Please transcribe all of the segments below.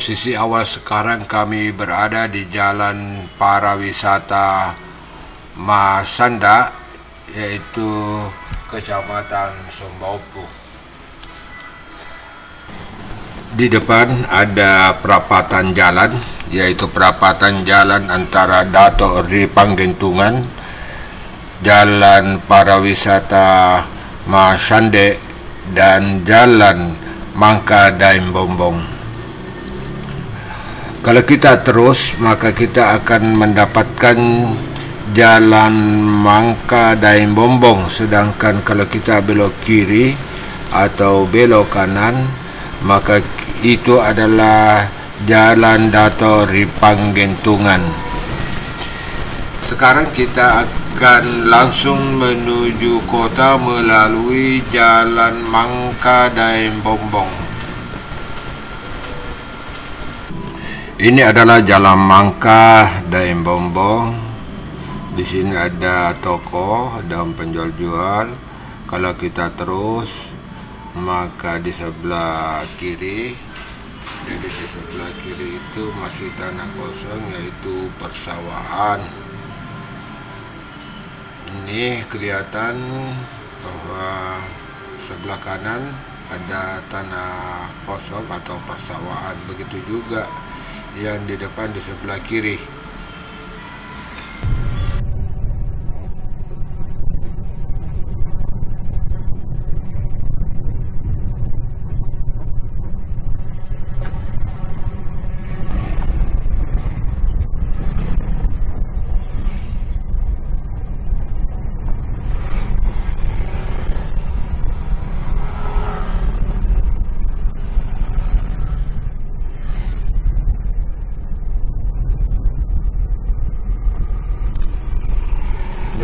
posisi awal sekarang kami berada di Jalan Parawisata Macanda, yaitu Kecamatan Somba. Di depan ada perempatan jalan, yaitu perempatan jalan antara Dato Ripanggentungan, Jalan Parawisata Macanda, dan Jalan Mangka dan Bombong. Kalau kita terus, maka kita akan mendapatkan Jalan Mangka dan Bombong. Sedangkan kalau kita belok kiri atau belok kanan, maka itu adalah Jl.Dato Ripanggentungan. Sekarang kita akan langsung menuju kota melalui Jalan Mangka dan Bombong. Ini adalah Jalan Mangka dan Bombong. Di sini ada toko dan penjual-jual. Kalau kita terus, maka di sebelah kiri, jadi di sebelah kiri itu masih tanah kosong, yaitu persawahan. Ini kelihatan bahwa sebelah kanan ada tanah kosong atau persawahan. Begitu juga yang di depan di sebelah kiri.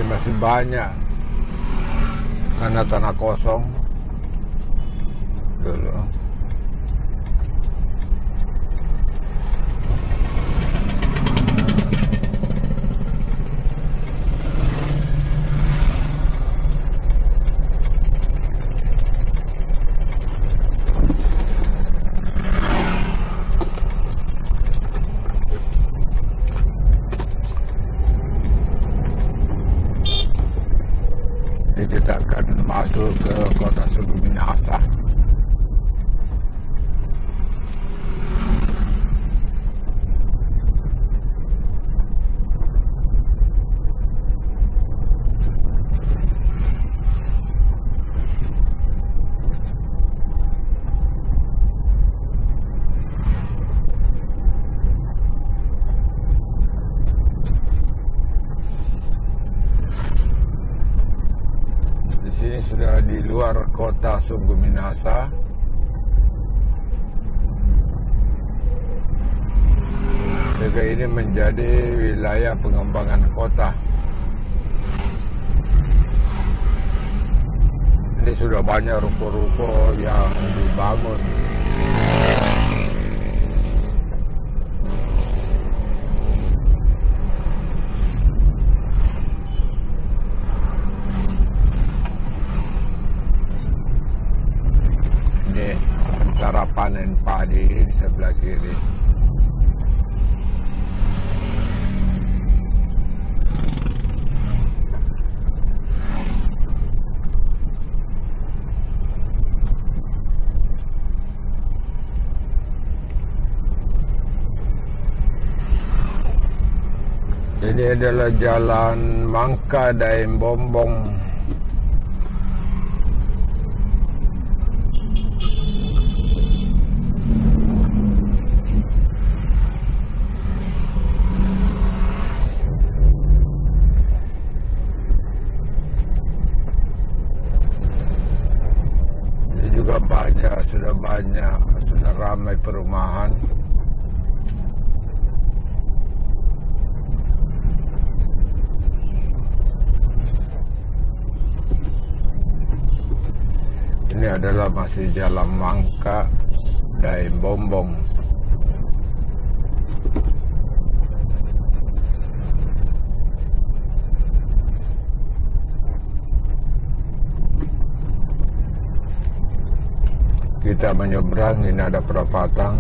Masih banyak tanah kosong dulu. Kita akan masuk ke kota Minasa. Ini sudah di luar kota Minasa. Juga ini menjadi wilayah pengembangan kota. Ini sudah banyak ruko-ruko yang dibangun. Cara panen padi di sebelah kiri. Ini adalah Jalan Mangka dan Bombong. Sudah ramai perumahan. Ini adalah masih Jalan Mangka dan Bombong. Kita menyeberang, ini ada perempatan.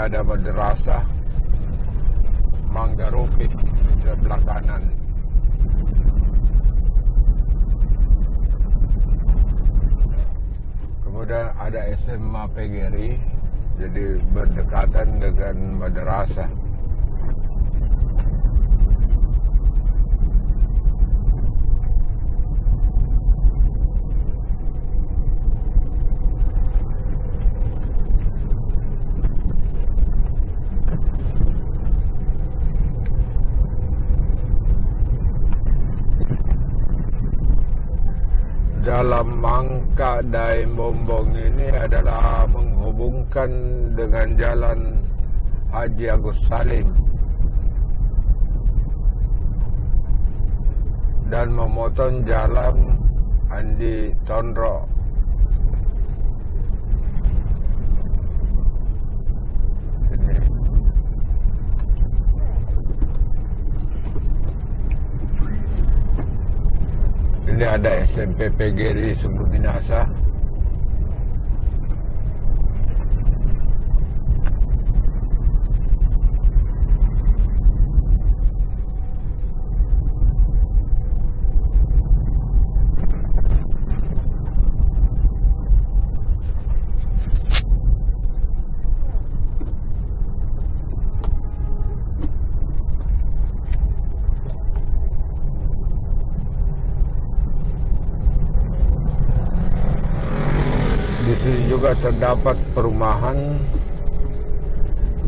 ada madrasah Manggarupi sebelah kanan. Kemudian ada SMA PGRI, jadi berdekatan dengan madrasah. Jalan Mangka dan Bombong ini adalah menghubungkan dengan Jalan Haji Agus Salim dan memotong Jalan Andi Tondro. Ini ada SMP PGRI Sumber Minasa. Di sini juga terdapat perumahan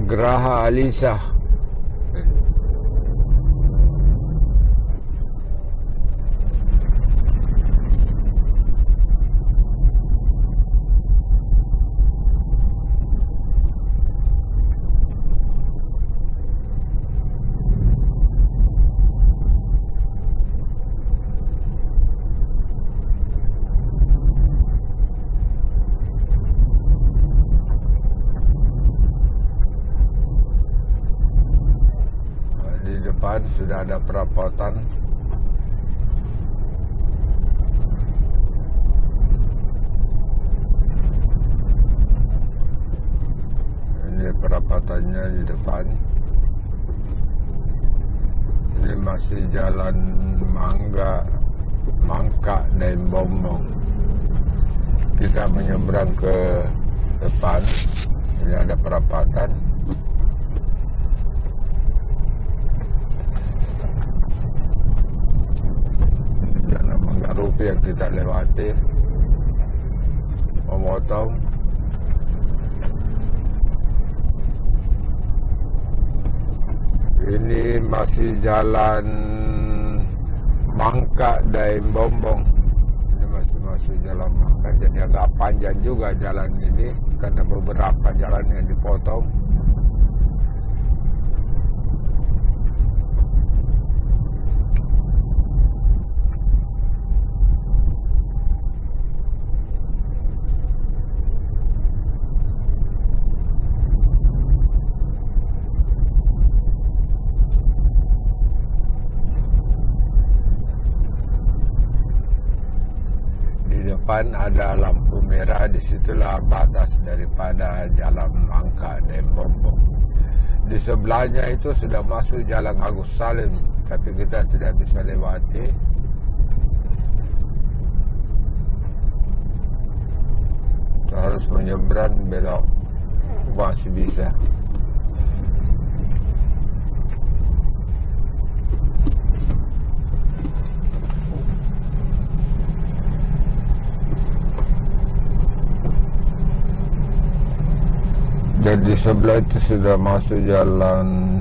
Geraha Alisa. Sudah ada perempatan. Ini perempatannya di depan. Ini masih Jalan Mangka dan Bombong. Kita menyeberang ke depan. Ini ada perempatan. Rupiah yang kita lewati memotong. Ini masih Jalan Mangka dan Bombong. Ini masih Jalan Mangka, jadi agak panjang juga jalan ini karena beberapa jalan yang dipotong. Depan ada lampu merah, disitulah batas daripada Jalan Mangka dan Bombong. Di sebelahnya itu sudah masuk Jalan Agus Salim, tapi kita tidak bisa lewati. Kita harus menyeberang belok, masih bisa. Dan di sebelah itu sudah masuk Jalan